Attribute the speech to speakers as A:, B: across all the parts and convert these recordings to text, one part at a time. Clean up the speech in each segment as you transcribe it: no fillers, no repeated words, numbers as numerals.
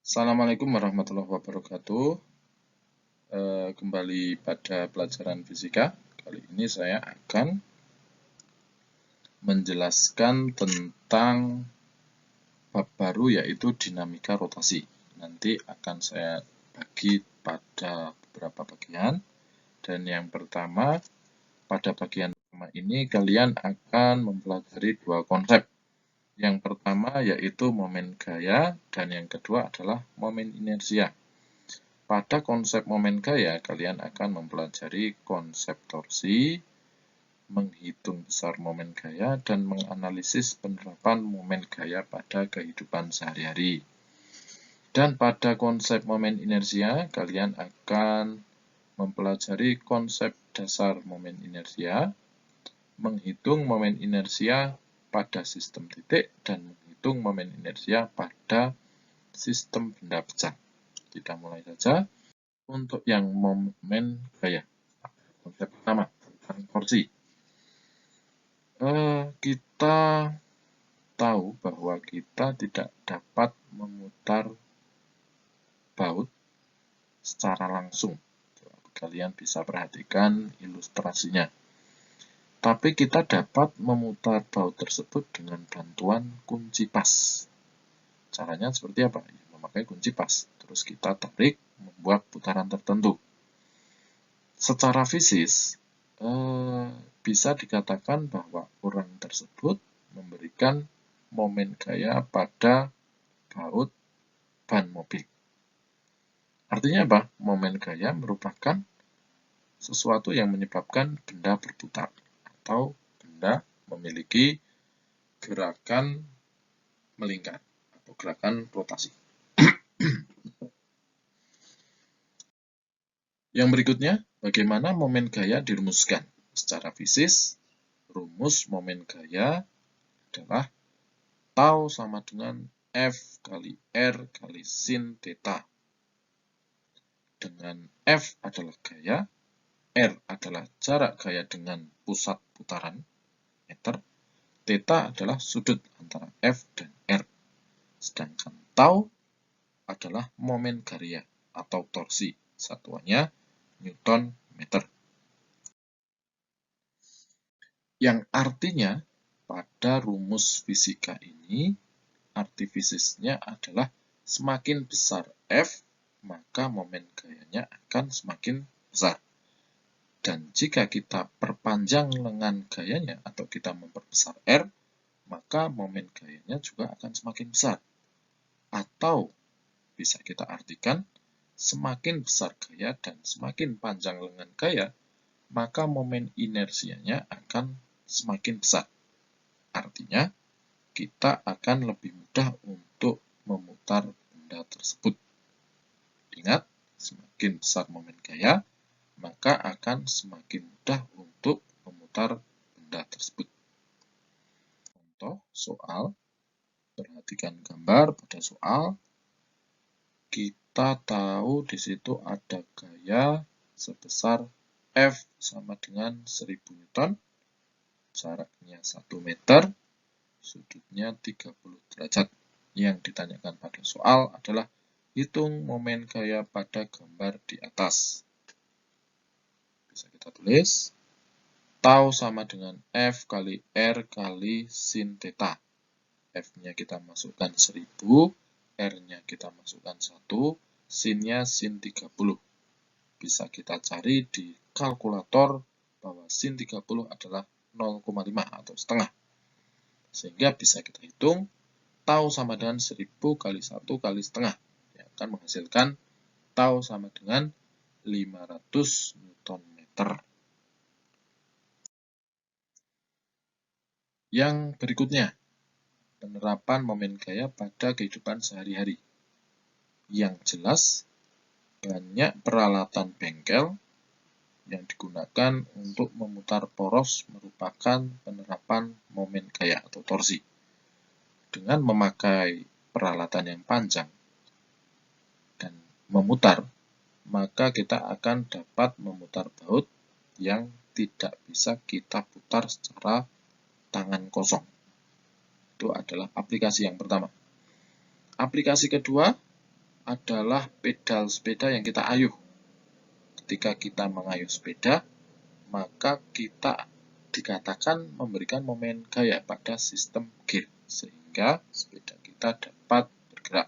A: Assalamualaikum warahmatullahi wabarakatuh. Kembali pada pelajaran fisika. Kali ini saya akan menjelaskan tentang bab baru, yaitu dinamika rotasi. Nanti akan saya bagi pada beberapa bagian. Dan yang pertama, pada bagian pertama ini kalian akan mempelajari dua konsep. Yang pertama yaitu momen gaya, dan yang kedua adalah momen inersia. Pada konsep momen gaya, kalian akan mempelajari konsep torsi, menghitung besar momen gaya, dan menganalisis penerapan momen gaya pada kehidupan sehari-hari. Dan pada konsep momen inersia, kalian akan mempelajari konsep dasar momen inersia, menghitung momen inersia pada sistem titik, dan menghitung momen inersia pada sistem benda pecah. Kita mulai saja. Untuk yang momen gaya, konsep pertama tentang torsi. Kita tahu bahwa kita tidak dapat memutar baut secara langsung. Kalian bisa perhatikan ilustrasinya. Tapi kita dapat memutar baut tersebut dengan bantuan kunci pas. Caranya seperti apa? Memakai kunci pas. Terus kita tarik, membuat putaran tertentu. Secara fisis, bisa dikatakan bahwa orang tersebut memberikan momen gaya pada baut ban mobil. Artinya apa? Momen gaya merupakan sesuatu yang menyebabkan benda berputar atau benda memiliki gerakan melingkar atau gerakan rotasi. Yang berikutnya, bagaimana momen gaya dirumuskan? Secara fisis, rumus momen gaya adalah tau sama dengan F kali R kali sin theta. Dengan F adalah gaya, R adalah jarak gaya dengan pusat putaran, meter, theta adalah sudut antara F dan R. Sedangkan tau adalah momen gaya atau torsi, satuannya Newton meter. Yang artinya pada rumus fisika ini, arti fisisnya adalah semakin besar F, maka momen gayanya akan semakin besar. Dan jika kita perpanjang lengan gayanya atau kita memperbesar R, maka momen gayanya juga akan semakin besar. Atau bisa kita artikan, semakin besar gaya dan semakin panjang lengan gaya, maka momen inersianya akan semakin besar. Artinya, kita akan lebih mudah untuk memutar benda tersebut. Ingat, semakin besar momen gaya, maka akan semakin mudah untuk memutar benda tersebut. Contoh soal, perhatikan gambar pada soal. Kita tahu di situ ada gaya sebesar F sama dengan 1000 Newton, jaraknya 1 meter, sudutnya 30 derajat. Yang ditanyakan pada soal adalah hitung momen gaya pada gambar di atas. Bisa kita tulis, tau sama dengan F kali R kali sin theta. F-nya kita masukkan 1000, R-nya kita masukkan 1, sin-nya sin 30. Bisa kita cari di kalkulator bahwa sin 30 adalah 0,5 atau setengah. Sehingga bisa kita hitung, tau sama dengan 1000 kali 1 kali setengah. Yang akan menghasilkan tau sama dengan 500 Newton meter. Yang berikutnya, penerapan momen gaya pada kehidupan sehari-hari. Yang jelas, banyak peralatan bengkel yang digunakan untuk memutar poros merupakan penerapan momen gaya atau torsi. Dengan memakai peralatan yang panjang dan memutar, maka kita akan dapat memutar baut yang tidak bisa kita putar secara tangan kosong. Itu adalah aplikasi yang pertama. Aplikasi kedua, adalah pedal sepeda yang kita ayuh. Ketika kita mengayuh sepeda, maka kita dikatakan memberikan momen gaya pada sistem gear, sehingga sepeda kita dapat bergerak.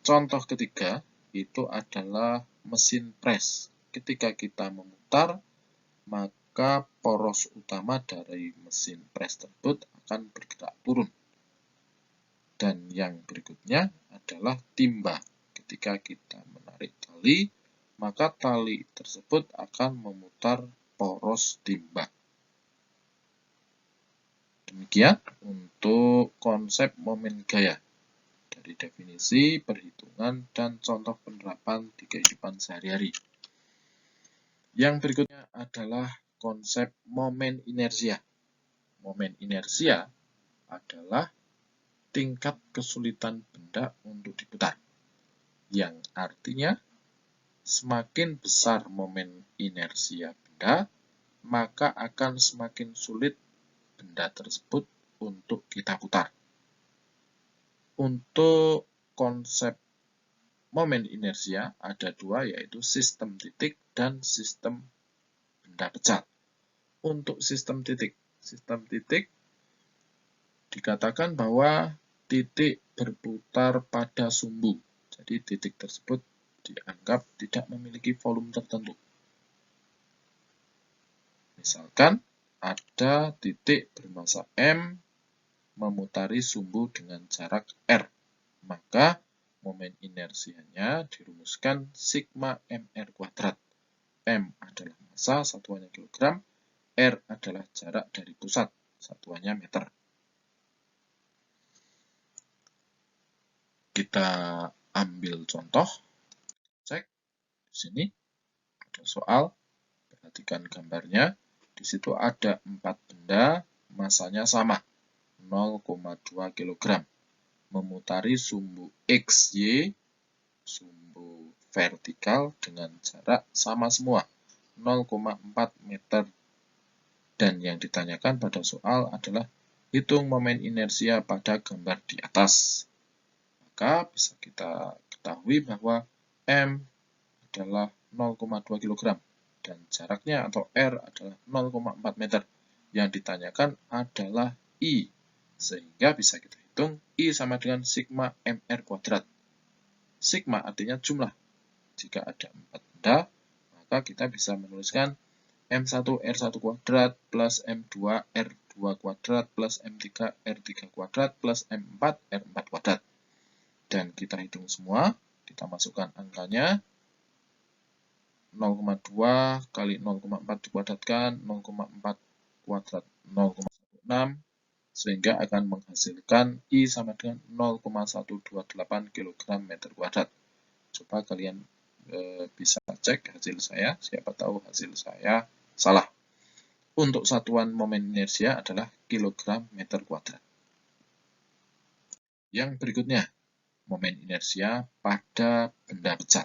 A: Contoh ketiga itu adalah mesin pres. Ketika kita memutar, maka poros utama dari mesin pres tersebut akan bergerak turun. Dan yang berikutnya adalah timba. Ketika kita menarik tali, maka tali tersebut akan memutar poros timba. Demikian untuk konsep momen gaya dari definisi, perhitungan, dan contoh penerapan di kehidupan sehari-hari. Yang berikutnya adalah konsep momen inersia. Momen inersia adalah tingkat kesulitan benda untuk diputar, yang artinya semakin besar momen inersia benda, maka akan semakin sulit benda tersebut untuk kita putar. Untuk konsep momen inersia ada dua, yaitu sistem titik dan sistem benda pecal. Untuk sistem titik dikatakan bahwa titik berputar pada sumbu. Jadi titik tersebut dianggap tidak memiliki volume tertentu. Misalkan ada titik bermassa M memutari sumbu dengan jarak R, maka momen inersianya dirumuskan sigma mr kuadrat. M adalah massa, satuannya kilogram, R adalah jarak dari pusat, satuannya meter. Kita ambil contoh, cek di sini ada soal, perhatikan gambarnya. Di situ ada 4 benda, masanya sama, 0,2 kg, memutari sumbu XY, sumbu vertikal dengan jarak sama semua, 0,4 meter. Dan yang ditanyakan pada soal adalah hitung momen inersia pada gambar di atas. Maka bisa kita ketahui bahwa M adalah 0,2 kg dan jaraknya atau R adalah 0,4 meter. Yang ditanyakan adalah I, sehingga bisa kita hitung I sama dengan sigma mr kuadrat. Sigma artinya jumlah. Jika ada 4 benda, maka kita bisa menuliskan M1 R1 kuadrat plus M2 R2 kuadrat plus M3 R3 kuadrat plus M4 R4 kuadrat. Dan kita hitung semua, kita masukkan angkanya, 0,2 kali 0,4 dikuadratkan, 0,4 kuadrat 0,16, sehingga akan menghasilkan I sama dengan 0,128 kg meter kuadrat. Coba kalian bisa cek hasil saya, siapa tahu hasil saya salah. Untuk satuan momen inersia adalah kilogram meter kuadrat. Yang berikutnya, momen inersia pada benda pecal.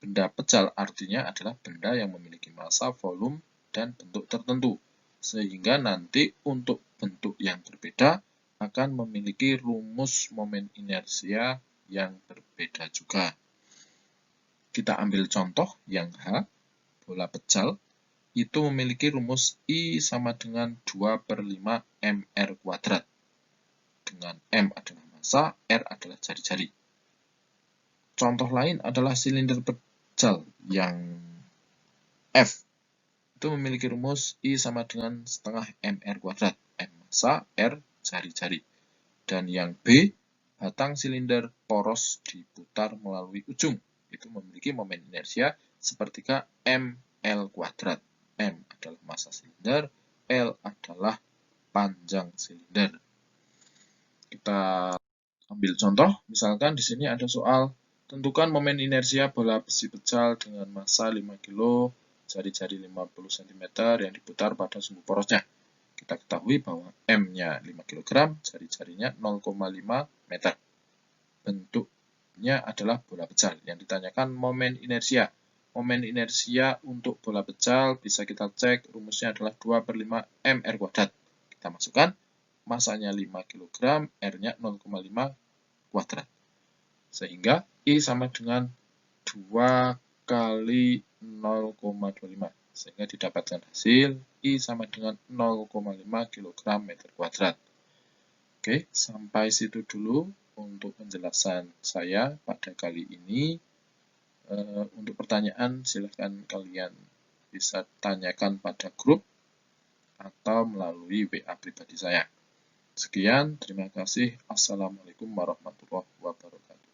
A: Benda pecal artinya adalah benda yang memiliki massa, volume, dan bentuk tertentu. Sehingga nanti untuk bentuk yang berbeda akan memiliki rumus momen inersia yang berbeda juga. Kita ambil contoh yang H, bola pecal, itu memiliki rumus I sama dengan 2/5 mr kuadrat. Dengan M adalah massa, R adalah jari-jari. Contoh lain adalah silinder pecal yang F. Itu memiliki rumus I sama dengan setengah mr kuadrat. M massa, R jari-jari. Dan yang B, batang silinder poros diputar melalui ujung. Itu memiliki momen inersia sepertiga ml kuadrat. M adalah massa silinder, L adalah panjang silinder. Kita ambil contoh, misalkan di sini ada soal, tentukan momen inersia bola besi pecal dengan massa 5 kg, jari-jari 50 cm yang diputar pada sumbu porosnya. Kita ketahui bahwa M-nya 5 kg, jari-jarinya 0,5 meter. Bentuknya adalah bola pecal. Yang ditanyakan momen inersia. Momen inersia untuk bola pecal bisa kita cek, rumusnya adalah 2/5 mr kuadrat. Kita masukkan, masanya 5 kg, R-nya 0,5 kuadrat. Sehingga I sama dengan 2 kali 0,25. Sehingga didapatkan hasil I sama dengan 0,5 kg meter kuadrat. Oke, sampai situ dulu untuk penjelasan saya pada kali ini. Untuk pertanyaan silahkan kalian bisa tanyakan pada grup atau melalui WA pribadi saya. Sekian, terima kasih. Assalamualaikum warahmatullahi wabarakatuh.